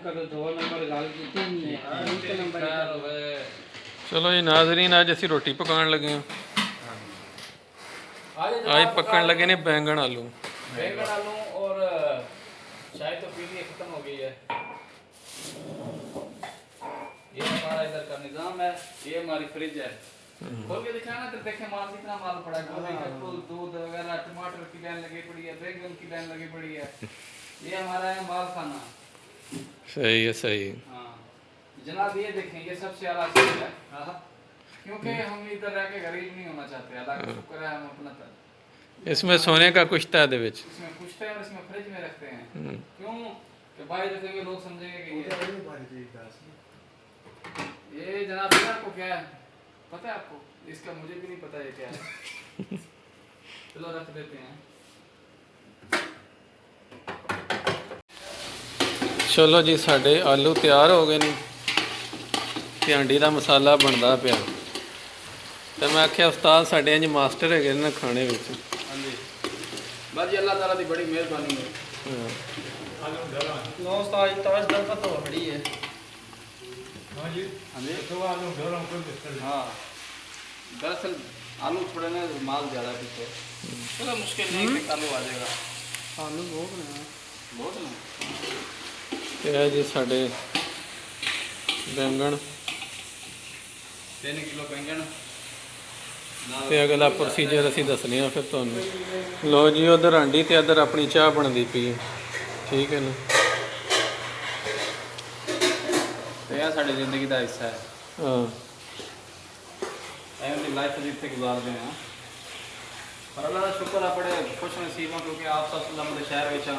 चलो जी नाज़रीन, अज असी रोटी पकाने लगे हैं। आज पकन लगे ने बैंगन आलू। और चाय तो पी ली, खत्म हो गई है। ये हमारा इधर का निजाम है। ये हमारी फ्रिज है। खोल के दिखाना तो देखे माल कितना माल पड़ा है। गोभी का फूल, दूध वगैरह, टमाटर की लाइन लगी पड़ी है, बैंगन की लाइन लगी पड़ी है। ये हमारा है माल खाना। सही है, सही। हाँ जनाब, ये देखें, ये सबसे आला चीज है। क्योंकि हम इधर रह के गरीब नहीं होना चाहते। अल्लाह का शुक्र है, हम अपना इसमें सोने का कुछ था दे विच। इसमें पूछते हैं और इसमें फ्रिज में रखते हैं। क्यों कि बाहर रखेंगे लोग समझेंगे कि ये जनाब आपको क्या है पता है? आपको इसका मुझे भी नहीं पता ये क्या है। चलो रख देते हैं। चलो जी, साढ़े आलू तैयार हो गए ने ते हांडी दा मसाला बनता पिया। तो मैं आख्या उस्ताद साढ़े इंज मास्टर है ना खाने विच। हाँ जी, बस जी अल्लाह ताला दी बड़ी मेहरबानी है। नो उस्ताद ताज दर तो बड़ी है। हाँ जी, हाँ जी, तो आलू गरम कर देते हैं। हाँ दरअसल आलू थोड़े ना माल ज़्यादा पीछे। चलो मुश्किल नहीं कि आलू आ जाएगा। आलू बहुत ना ये जी साढ़े बैंगन 3 किलो बैंगन। ਤੇ ਅਗਲਾ ਪ੍ਰੋਸੀਜਰ ਅਸੀਂ ਦੱਸਨੇ ਆ ਫਿਰ ਤੁਹਾਨੂੰ। ਲੋ ਜੀ, ਉਧਰ ਹਾਂਡੀ ਤੇ ਇੱਧਰ ਆਪਣੀ ਚਾਹ ਬਣਦੀ ਪਈ ਹੈ। ਠੀਕ ਹੈ ਨਾ, ਤੇ ਇਹ ਸਾਡੀ ਜ਼ਿੰਦਗੀ ਦਾ ਹਿੱਸਾ ਹੈ। ਹਾਂ ਐਵੇਂ ਦੀ ਲਾਈਫ ਜਿੱਥੇ ਗੁਜ਼ਾਰਦੇ ਹਾਂ। ਪਰ ਅੱਲਾਹ ਦਾ ਸ਼ੁਕਰ ਆ, ਬੜੇ ਖੁਸ਼ ਨਸੀਬ ਹਾਂ ਕਿਉਂਕਿ ਆਪ ਸੱਲਮ ਦੇ ਸ਼ਹਿਰ ਵਿੱਚ ਆ।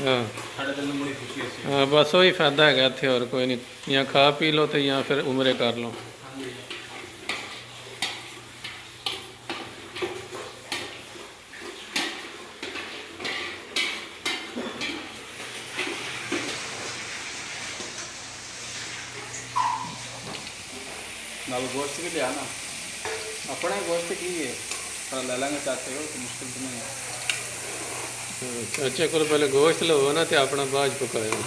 ਹਾਂ ਸਾਡੇ ਦਿਲ ਨੂੰ ਬੜੀ ਖੁਸ਼ੀ ਹੈ। ਹਾਂ, ਬਸ ਉਹੀ ਫਾਇਦਾ ਹੈਗਾ ਇੱਥੇ, ਹੋਰ ਕੋਈ ਨਹੀਂ। ਜਾਂ ਖਾ ਪੀ ਲਓ ਤੇ ਜਾਂ ਫਿਰ ਉਮਰੇ ਕਰ ਲਓ। ਹਾਂਜੀ ਨਾਲ गोश्त भी लिया ना, अपने गोश्त की है थोड़ा ले लेंगे चाहते हो तो मुश्किल तो नहीं है। चाचे को पहले गोश्त लवो ना तो अपना बाज पकायो।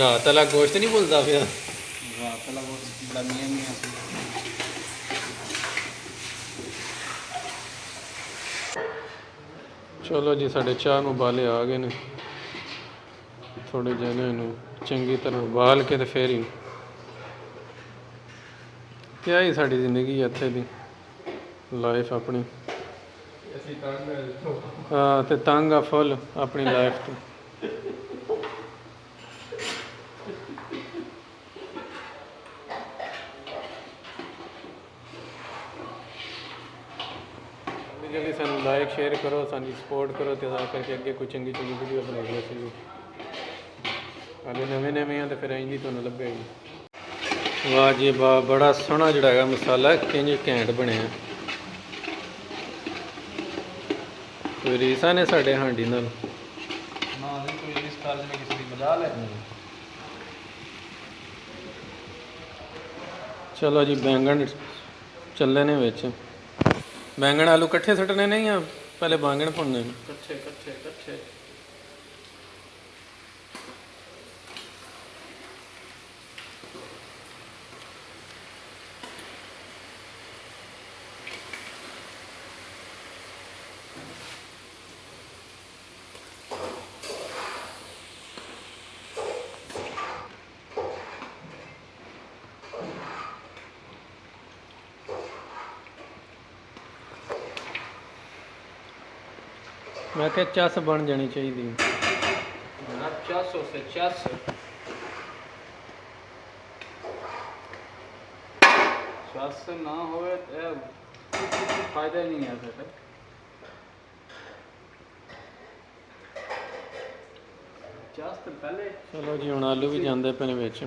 रात वाला गोश्त नहीं भुलता फिर। रात वाला गोश्त बड़ा मियाँ मियाँ। चलो जी, साढ़े चाह में उबाले आ गए ने। थोड़े जने चंगी तरह उबाल के तो फिर ही क्या ही साड़ी जिंदगी इत्थे दी लाइफ अपनी। हाँ तो तंग आ फुल अपनी लाइफ तो। जल्दी सानू लाइक शेयर करो, सानी सपोर्ट करो तो करके अगे कोई चंगी चंगी वीडियो बनाई असीं भी। अगर नवे नवे हैं तो फिर इंज ही तुहानूं लभेगी। वाह जी वाह, बड़ा सोहना जिहड़ा है मसाला किंज घैंट बनिया। कोई रीसा ने साढ़े हांडी नाल। चलो जी, बैंगन चले ने विच। बैंगन आलू कट्ठे सुट्टने ने या पहले बैंगन भुनने ने? कट्ठे कट्ठे कट्ठे। मैं क्या चस बन जानी चाहिए। जनाब 400 से चस ना होवे तो फायदा नहीं है फिर। चस तो पहले। चलो जी, हुण आलू भी जांदे पे ने विच।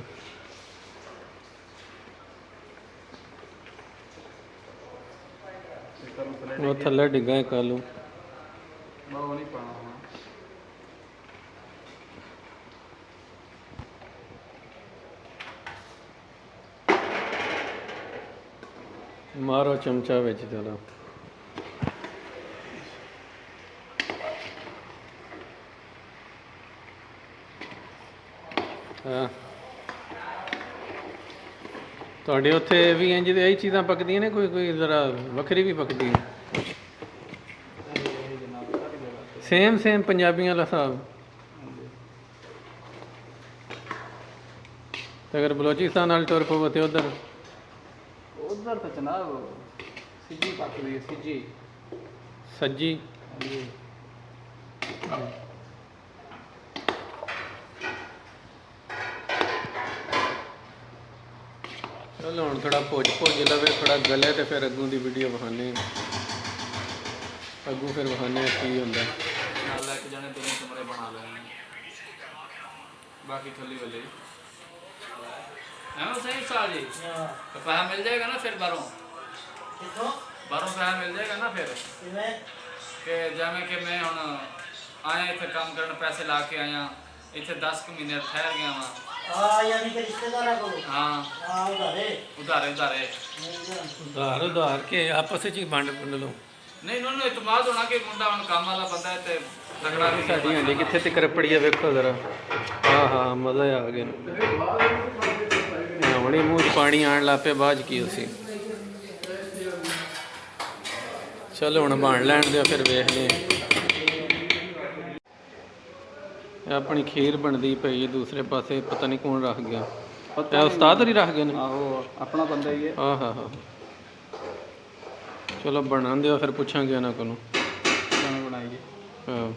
वो थल्ले डिग्गा एक आलू। नहीं पाना हाँ। मारो चमचा विच चलो। ਹਾਂ ਤੁਹਾਡੇ ਉੱਥੇ ਵੀ ਇੰਜ ਦੇ ਇਹੀ ਚੀਜ਼ਾਂ ਪੱਕਦੀਆਂ ਨੇ, ਕੋਈ ਕੋਈ ਜ਼ਰਾ ਵੱਖਰੀ ਵੀ ਪੱਕਦੀ ਹੈ? ਸੇਮ ਸੇਮ ਪੰਜਾਬੀਆਂ ਵਾਲਾ ਹਿਸਾਬ। ਤੇ ਅਗਰ ਬਲੋਚਿਸਤਾਨ ਨਾਲ ਟੁਰ ਪਵੋ ਤੇ ਉਧਰ ਤਾਂ ਜਨਾਬ ਸਿੱਜੀ ਪੱਕਦੀ ਹੈ, ਸਿੱਜੀ ਸੱਜੀ। ਚਲੋ ਹੁਣ ਥੋੜਾ ਭੁੱਜ ਲਵੇ, ਥੋੜਾ ਗਲੇ ਤੇ ਫਿਰ ਅੱਗੋਂ ਦੀ ਵੀਡੀਓ ਵਿਖਾਉਂਦੇ ਹਾਂ। ਅੱਗੋਂ ਫਿਰ ਵਿਖਾਉਂਦੇ ਹਾਂ ਕੀ ਹੁੰਦਾ। ਨਾਲ ਲੈ ਕੇ ਜਾਣੇ, 2 ਕਮਰੇ ਬਣਾ ਲੈਣੇ, ਬਾਕੀ ਥੱਲੀ ਵਾਲੇ ਐਵੇਂ ਸਹੀ ਸਾਲ ਜੀ। तो पैसा मिल जाएगा ना फिर बारों पैसा मिल जाएगा ना फिर कि जिमें कि मैं हुण आया इत्थे काम करन, पैसे ला के आया इत्थे 10 महीने ठहर गया वा। हाँ उधारे ਉਧਾਰ ਕੇ ਆਪਸ ਵਿੱਚ ਹੀ ਵੰਡ ਲਓ। नहीं उन्होंने इतमाद होना कि मुंडा हुण काम वाला बंदा है ते तगड़ा भी ਸਾਡੀ ਹਾਂਜੀ ਕਿੱਥੇ ਤੱਕ ਪੜੀ ਆ ਵੇਖੋ ਜ਼ਰਾ। ਹਾਂ ਹਾਂ ਮਜ਼ਾ ਆ ਗਿਆ। ਹੁਣੇ ਮੂੰਹ 'ਚ ਪਾਣੀ ਆਉਣ ਲੱਗ ਪਿਆ, ਬਾਅਦ 'ਚ ਕੀ ਅਸੀਂ। ਚਲੋ ਹੁਣ ਬਣ ਲੈਣ ਦਿਓ, ਫਿਰ ਵੇਖਦੇ ਹਾਂ। ਆਪਣੀ ਖੀਰ ਬਣਦੀ ਪਈ ਦੂਸਰੇ ਪਾਸੇ, ਪਤਾ ਨਹੀਂ ਕੌਣ ਰੱਖ ਗਿਆ। ਇਹ ਉਸਤਾਦ ਹੀ ਰੱਖ ਗਏ ਨੇ। आहो अपना बंदा ही है। ਹਾਂ ਹਾਂ ਹਾਂ ਚਲੋ ਬਣਨ ਦਿਓ, ਫਿਰ ਪੁੱਛਾਂਗੇ ਇਹਨਾਂ ਕੋਲੋਂ। बनाइए ਹਾਂ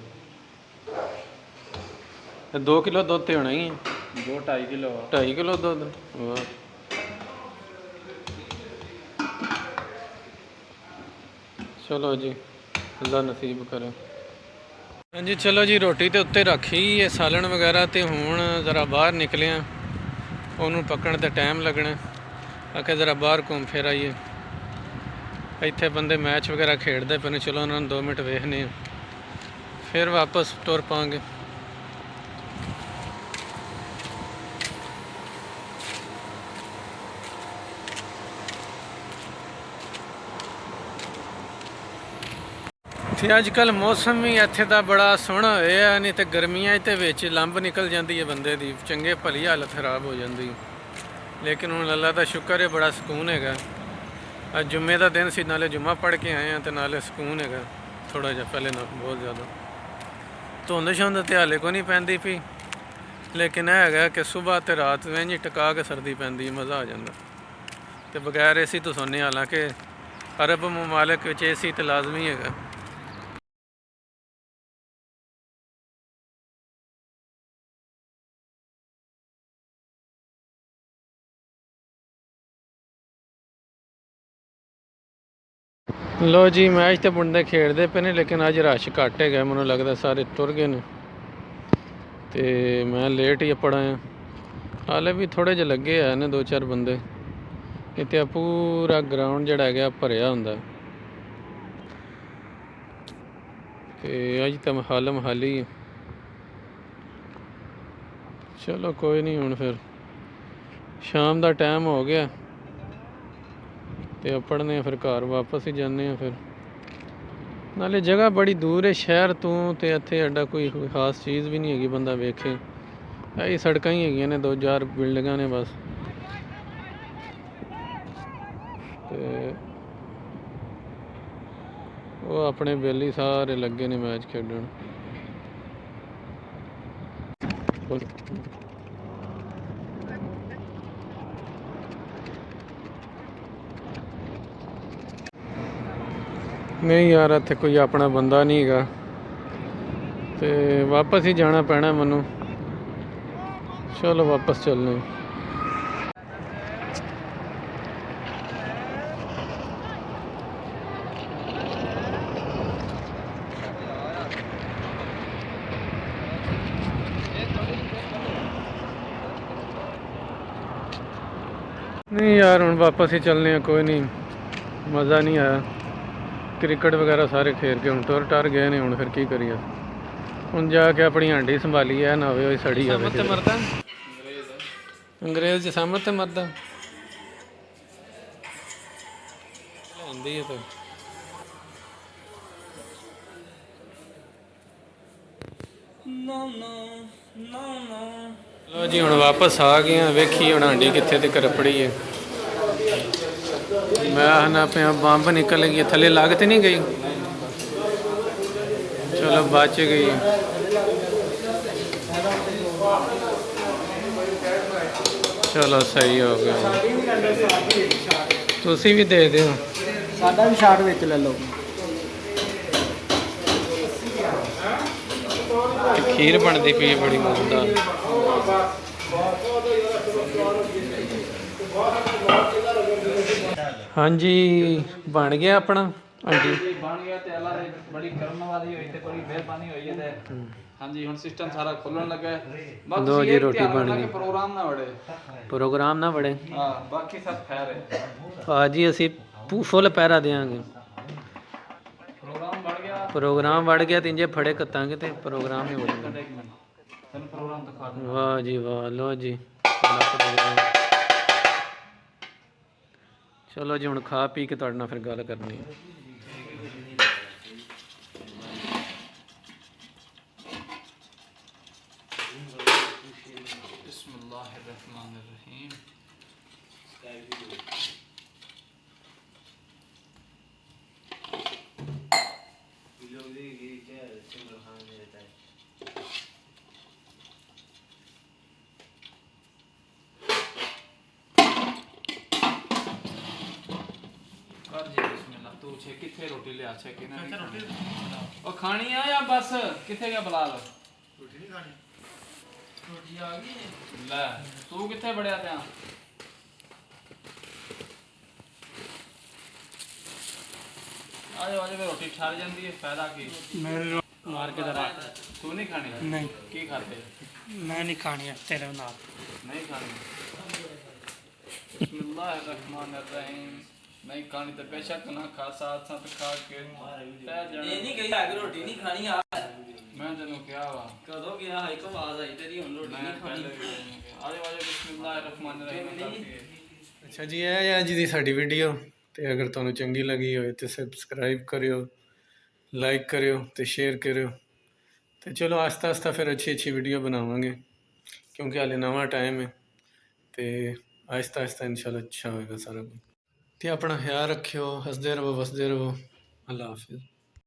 ਇਹ 2 ਕਿਲੋ ਦੁੱਧ ਤੇ ਹੋਣਾ ਹੀ ਹੈ। 2-2.5 किलो 2.5 ਕਿਲੋ ਦੁੱਧ। ਵਾਹ ਚਲੋ ਜੀ, ਅੱਲਾ ਨਸੀਬ ਕਰੇ। ਹਾਂਜੀ ਚਲੋ ਜੀ, ਰੋਟੀ ਤੇ ਉੱਤੇ ਰੱਖੀ ਇਹ ਸਾਲਣ ਵਗੈਰਾ, ਤੇ ਹੁਣ ਜ਼ਰਾ ਬਾਹਰ ਨਿਕਲੇ ਆ, ਉਹਨੂੰ ਪੱਕਣ ਤੇ ਟਾਈਮ ਲੱਗਣਾ। ਆਖੇ ਜ਼ਰਾ ਬਾਹਰ ਘੁੰਮ ਫਿਰ ਆਈਏ। ਇੱਥੇ ਬੰਦੇ ਮੈਚ ਵਗੈਰਾ ਖੇਡਦੇ ਪਏ ਨੇ, ਚਲੋ ਉਹਨਾਂ ਨੂੰ 2 ਮਿੰਟ ਵੇਖਦੇ ਹਾਂ, ਫਿਰ ਵਾਪਸ ਤੁਰ ਪਾਂਗੇ। ਤੇ ਅੱਜ ਕੱਲ੍ਹ ਮੌਸਮ ਵੀ ਇੱਥੇ ਦਾ ਬੜਾ ਸੋਹਣਾ ਹੋਇਆ, ਨਹੀਂ ਤੇ ਗਰਮੀਆਂ 'ਚ ਤੇ ਵਿੱਚ ਲੰਬ ਨਿਕਲ ਜਾਂਦੀ ਹੈ ਬੰਦੇ ਦੀ, ਚੰਗੇ ਭਲੀ ਹਾਲਤ ਖਰਾਬ ਹੋ ਜਾਂਦੀ। ਲੇਕਿਨ ਹੁਣ ਅੱਲਾ ਦਾ ਸ਼ੁਕਰ ਹੈ, ਬੜਾ ਸਕੂਨ ਹੈਗਾ। ਅੱਜ ਜੁਮੇ ਦਾ ਦਿਨ ਸੀ, ਨਾਲੇ ਜੁਮਾ ਪੜ੍ਹ ਕੇ ਆਏ ਹਾਂ, ਤੇ ਨਾਲੇ ਸਕੂਨ ਹੈਗਾ ਥੋੜ੍ਹਾ ਜਿਹਾ, ਪਹਿਲੇ ਨਾਲ ਬਹੁਤ ਜ਼ਿਆਦਾ। ਧੁੰਦ ਸ਼ੁੰਦ ਤੇ ਹਾਲੇ ਕੋ ਨਹੀਂ ਪੈਂਦੀ ਪਈ, ਲੇਕਿਨ ਇਹ ਹੈਗਾ ਕਿ ਸੁਬਾਹ ਤੇ ਰਾਤ ਇੰਝ ਟਿਕਾ ਕੇ ਸਰਦੀ ਪੈਂਦੀ, ਮਜ਼ਾ ਆ ਜਾਂਦਾ। ਤੇ ਬਗੈਰ ਏਸੀ ਤੋਂ ਸੌਂਦੇ, ਹਾਲਾਂਕਿ ਅਰਬ ਮਮਾਲਿਕ ਵਿੱਚ ਏਸੀ ਤੇ ਲਾਜ਼ਮੀ ਹੈਗਾ। ਲੋ ਜੀ, ਮੈਚ ਤੇ ਮੁੰਡੇ ਖੇਡਦੇ ਪਏ ਨੇ, ਲੇਕਿਨ ਅੱਜ ਰਸ਼ ਘੱਟ ਹੈਗਾ, ਮੈਨੂੰ ਲੱਗਦਾ ਸਾਰੇ ਤੁਰ ਗਏ ਨੇ, ਤੇ ਮੈਂ ਲੇਟ ਹੀ ਪੜਾ ਆ। ਹਾਲੇ ਵੀ ਥੋੜ੍ਹੇ ਜਿਹੇ ਲੱਗੇ ਆ ਨੇ 2-4 ਬੰਦੇ। ਇੱਥੇ ਪੂਰਾ ਗਰਾਊਂਡ ਜਿਹੜਾ ਹੈਗਾ ਭਰਿਆ ਹੁੰਦਾ, ਤੇ ਅੱਜ ਤਾਂ ਮਹਾਲੀ। ਚਲੋ ਕੋਈ ਨਹੀਂ, ਹੁਣ ਫਿਰ ਸ਼ਾਮ ਦਾ ਟਾਈਮ ਹੋ ਗਿਆ, ਤੇ ਪੜ੍ਹਨੇ ਫਿਰ ਘਰ ਵਾਪਸ ਹੀ ਜਾਂਦੇ ਹਾਂ। ਫਿਰ ਨਾਲੇ ਜਗ੍ਹਾ ਬੜੀ ਦੂਰ ਹੈ ਸ਼ਹਿਰ ਤੋਂ, ਤੇ ਇੱਥੇ ਐਡਾ ਕੋਈ ਖਾਸ ਚੀਜ਼ ਵੀ ਨਹੀਂ ਹੈਗੀ ਬੰਦਾ ਵੇਖੇ। ਇਹ ਸੜਕਾਂ ਹੀ ਹੈਗੀਆਂ ਨੇ, 2-4 ਬਿਲਡਿੰਗਾਂ ਨੇ ਬਸ। ਤੇ ਉਹ ਆਪਣੇ ਬੇਲੀ ਸਾਰੇ ਲੱਗੇ ਨੇ ਮੈਚ ਖੇਡਣ। ਨਹੀਂ ਯਾਰ, ਇੱਥੇ ਕੋਈ ਆਪਣਾ ਬੰਦਾ ਨਹੀਂ ਹੈਗਾ, ਤੇ ਵਾਪਸ ਹੀ ਜਾਣਾ ਪੈਣਾ ਮੈਨੂੰ। ਚਲੋ ਵਾਪਸ ਚੱਲਦੇ। नहीं यार, ਹੁਣ ਵਾਪਸ ਹੀ ਚੱਲਨੇ ਆ, ਕੋਈ ਨਹੀਂ, ਮਜ਼ਾ ਨਹੀਂ ਆਇਆ। ਕ੍ਰਿਕਟ ਵਗੈਰਾ ਸਾਰੇ ਖੇਡ ਕੇ ਹੁਣ ਤੁਰ ਟਰ ਗਏ ਨੇ, ਹੁਣ ਫਿਰ ਕੀ ਕਰੀਏ। ਹੁਣ ਜਾ ਕੇ ਆਪਣੀ ਹਾਂਡੀ ਸੰਭਾਲੀ, ਐ ਨਾ ਹੋਵੇ ਉਹ ਸੜੀ ਜਾਵੇ। ਤੇ ਮਰਦਾ ਅੰਗਰੇਜ਼ ਸਾਹਮਣੇ ਤੇ ਮਰਦਾ ਲੈਂਦੀ ਹੈ। ਤਾਂ No, no, no, no. ਲੋ ਜੀ ਹੁਣ ਵਾਪਸ ਆ ਗਏ ਆ। ਵੇਖੀ ਹੁਣ ਹਾਂਡੀ ਕਿੱਥੇ ਤੇ ਕਰਪੜੀ ਹੈ। ਮੈਂ ਨਾ ਪਿਆ ਬੰਬ ਨਿਕਲ ਗਈ ਥੱਲੇ, ਲੱਗ ਤੇ ਨਹੀਂ ਗਈ? ਚਲੋ ਬਚ ਗਈ। ਚਲੋ ਸਹੀ ਹੋ ਗਿਆ। ਤੁਸੀਂ ਵੀ ਦੇ ਦਿਓ। ਸਾਡਾ ਵੀ ਸ਼ਾਟ ਵਿੱਚ ਲੈ ਲਓ। ਖੀਰ ਬਣਦੀ ਪਈ ਹੈ ਬੜੀ ਮਜ਼ੇਦਾਰ। ਹਾਂਜੀ ਬਣ ਗਿਆ ਆਪਣਾ। ਹਾਂਜੀ ਬਣ ਗਿਆ ਤੇ ਅੱਲਾ ਦੀ ਬੜੀ ਕਰਮ ਵਾਲੀ ਹੋਈ ਤੇ ਬੜੀ ਮਿਹਰਬਾਨੀ ਹੋਈ ਹੈ ਤੇ ਹਾਂਜੀ ਹੁਣ ਸਿਸਟਮ ਸਾਰਾ ਖੁੱਲਣ ਲੱਗਾ ਹੈ। ਦੋ ਜੀ ਰੋਟੀ ਬਣ ਗਈ। ਪ੍ਰੋਗਰਾਮ ਨਾ ਵੜੇ। ਪ੍ਰੋਗਰਾਮ ਨਾ ਵੜੇ। ਹਾਂ ਬਾਕੀ ਸਭ ਖੈਰ ਹੈ। ਭਾਜੀ ਅਸੀਂ ਫੁੱਲ ਪਹਿਰਾ ਦੇਵਾਂਗੇ। ਪ੍ਰੋਗਰਾਮ ਬਣ ਗਿਆ। ਪ੍ਰੋਗਰਾਮ ਵੜ ਗਿਆ ਤੇ ਇੰਜੇ ਫੜੇ ਕੱਤਾਂਗੇ ਤੇ ਪ੍ਰੋਗਰਾਮ ਹੀ ਵੜੇਗਾ। ਤੈਨੂੰ ਪ੍ਰੋਗਰਾਮ ਦਿਖਾ ਦੂੰ। ਵਾਹ ਜੀ ਵਾਹ। ਲੋ ਜੀ ਚਲੋ ਜੀ ਹੁਣ ਖਾ ਪੀ ਕੇ ਤੁਹਾਡੇ ਨਾਲ ਫਿਰ ਗੱਲ ਕਰਨੀ ਹੈ। ਬਿਸਮਿल्लाहिर्रहमानिर्रहीम। कर जी बिस्मिल्लाह। तू छे किथे रोटी ले छे कि ना रोटी ओ खानी है या बस किथे गया बिलाल? रोटी नहीं खानी। रोटी आ गई ले। तू किथे बड़या पिया? आज आज रोटी ठहर जाती है फायदा की मेरे मार के दरा। तू नहीं खानी? नहीं की खाते? मैं नहीं खानी है तेरे नाल। नहीं खानी। बिस्मिल्लाहिर्रहमानिर्रहीम। नहीं खानी तो बेशक ना खा, साथ साथ खा के ਇਹ ਨਹੀਂ ਕਹੀ ਕਿ ਰੋਟੀ ਨਹੀਂ ਖਾਣੀ ਆ। मैं तेन क्या वा ਕਦੋਂ ਗਿਆ ਹੈ ਇੱਕ ਆਵਾਜ਼ ਆਈ ਤੇਰੀ ਹੁਣ ਰੋਟੀ मैं ਨਹੀਂ ਖਾਣੀ। पहले आजे वाजे बिस्मिल्लाहिर्रहमानिर्रहीम। ਅੱਛਾ ਜੀ ਇਹ ਹੈ ਅੱਜ ਦੀ ਸਾਡੀ ਵੀਡੀਓ। ਤੇ ਅਗਰ ਤੁਹਾਨੂੰ ਚੰਗੀ ਲੱਗੀ ਹੋਵੇ ਤੇ ਸਬਸਕ੍ਰਾਈਬ ਕਰਿਓ, ਲਾਈਕ ਕਰਿਓ ਤੇ ਸ਼ੇਅਰ ਕਰਿਓ। ਤੇ ਚਲੋ ਆਸਤਾ ਆਸਤਾ ਫਿਰ ਅੱਛੀ ਅੱਛੀ ਵੀਡੀਓ ਬਣਾਵਾਂਗੇ ਕਿਉਂਕਿ ਹਾਲੇ ਨਵਾਂ ਟਾਈਮ ਹੈ। ਤੇ ਆਹਿਸਤਾ ਆਹਿਸਤਾ ਇਨਸ਼ਾਅੱਲਾ ਅੱਛਾ ਹੋਏਗਾ ਸਾਰਾ ਕੁਝ। ਤੇ ਆਪਣਾ ਖਿਆਲ ਰੱਖਿਓ। ਹੱਸਦੇ ਰਹੋ, ਵਸਦੇ ਰਹੋ। ਅੱਲਾ ਹਾਫਿਜ਼।